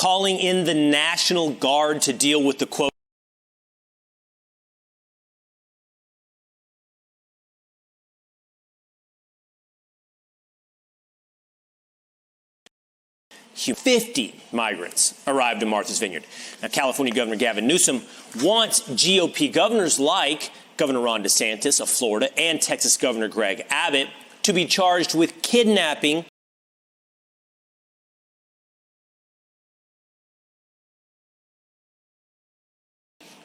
calling in the National Guard to deal with the, quote, "Human." 50 migrants arrived in Martha's Vineyard. Now, California Governor Gavin Newsom wants GOP governors like Governor Ron DeSantis of Florida and Texas Governor Greg Abbott to be charged with kidnapping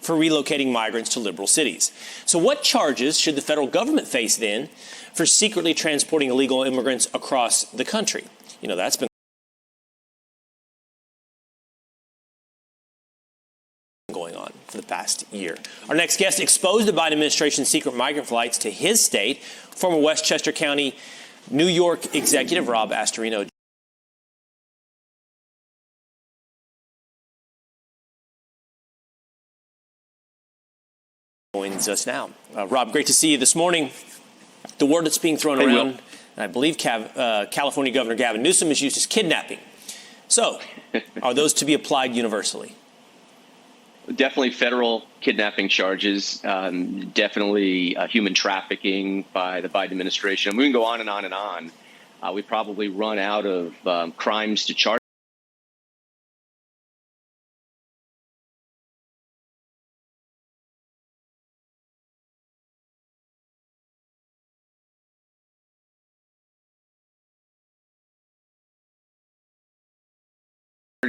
for relocating migrants to liberal cities. So what charges should the federal government face then for secretly transporting illegal immigrants across the country? You know, that's been going on for the past year. Our next guest exposed the Biden administration's secret migrant flights to his state, former Westchester County, New York executive Rob Astorino joins us now. Rob, great to see you this morning. The word that's being thrown around, and I believe California Governor Gavin Newsom has used as kidnapping. So, are those to be applied universally? Definitely federal kidnapping charges, definitely human trafficking by the Biden administration. We can go on and on and on. We probably run out of crimes to charge.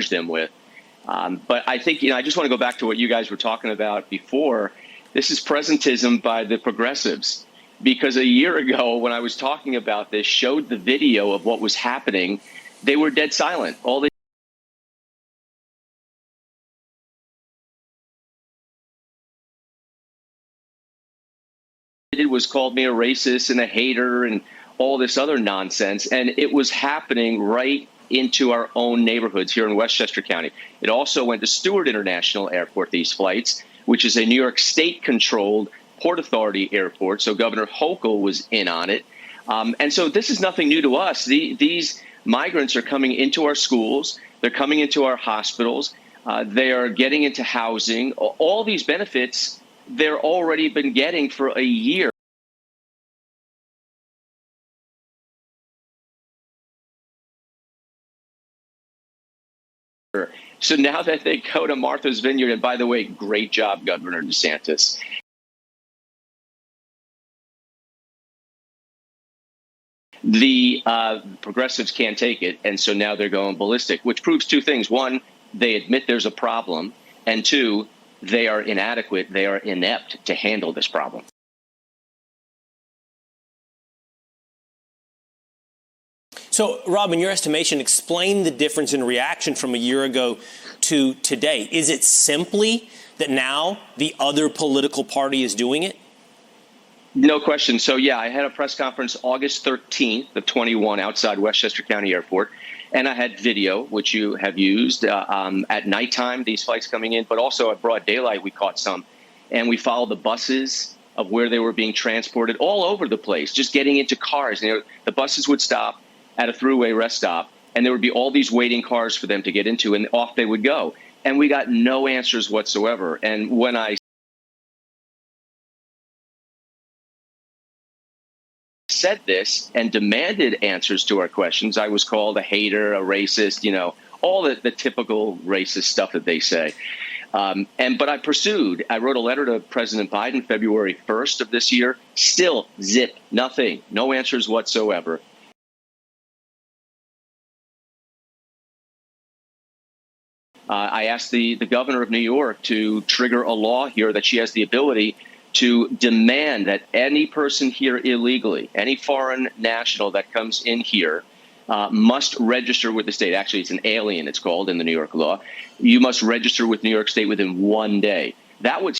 Them with. But I think, I just want to go back to what you guys were talking about before. This is presentism by the progressives, because a year ago when I was talking about this, showed the video of what was happening, they were dead silent. All they did was called me a racist and a hater and all this other nonsense. And it was happening right into our own neighborhoods here in Westchester County. It also went to Stewart International Airport, these flights, which is a New York State-controlled Port Authority airport. So Governor Hochul was in on it. And so this is nothing new to us. These migrants are coming into our schools. They're coming into our hospitals. They are getting into housing. All these benefits they're already been getting for a year. So now that they go to Martha's Vineyard, and by the way, great job, Governor DeSantis. The progressives can't take it, and so now they're going ballistic, which proves two things. One, they admit there's a problem, and two, they are inadequate, they are inept to handle this problem. So, Rob, in your estimation, explain the difference in reaction from a year ago to today. Is it simply that now the other political party is doing it? No question. So, yeah, I had a press conference August 13th of 21 outside Westchester County Airport, and I had video, which you have used at nighttime, these flights coming in, but also at broad daylight, we caught some. And we followed the buses of where they were being transported all over the place, just getting into cars. And the buses would stop at a thruway rest stop, and there would be all these waiting cars for them to get into, and off they would go. And we got no answers whatsoever. And when I said this and demanded answers to our questions, I was called a hater, a racist, all the typical racist stuff that they say. But I pursued. I wrote a letter to President Biden February 1st of this year. Still zip, nothing, no answers whatsoever. I asked the governor of New York to trigger a law here that she has the ability to demand that any person here illegally, any foreign national that comes in here, must register with the state. Actually, it's an alien, it's called in the New York law. You must register with New York State within 1 day. That would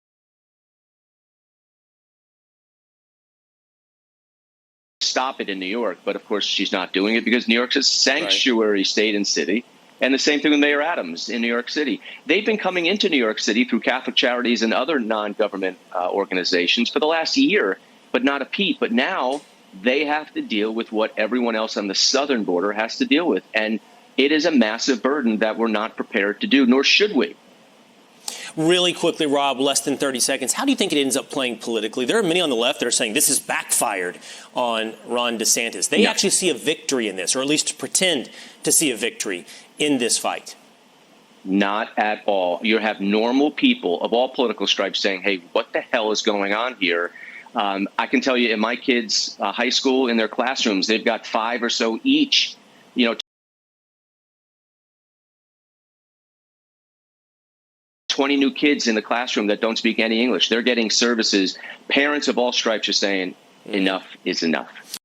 stop it in New York. But of course, she's not doing it because New York's a sanctuary state and city. And the same thing with Mayor Adams in New York City. They've been coming into New York City through Catholic Charities and other non-government organizations for the last year, but not a peep. But now they have to deal with what everyone else on the southern border has to deal with. And It is a massive burden that we're not prepared to do, nor should we. Really quickly, Rob, less than 30 seconds. How do you think it ends up playing politically? There are many on the left that are saying this has backfired on Ron DeSantis. They actually see a victory in this, or at least pretend to see a victory in this fight. Not at all. You have normal people of all political stripes saying, hey, what the hell is going on here? I can tell you in my kids' high school, in their classrooms, they've got 5 or so each, 20 new kids in the classroom that don't speak any English. They're getting services. Parents of all stripes are saying enough is enough.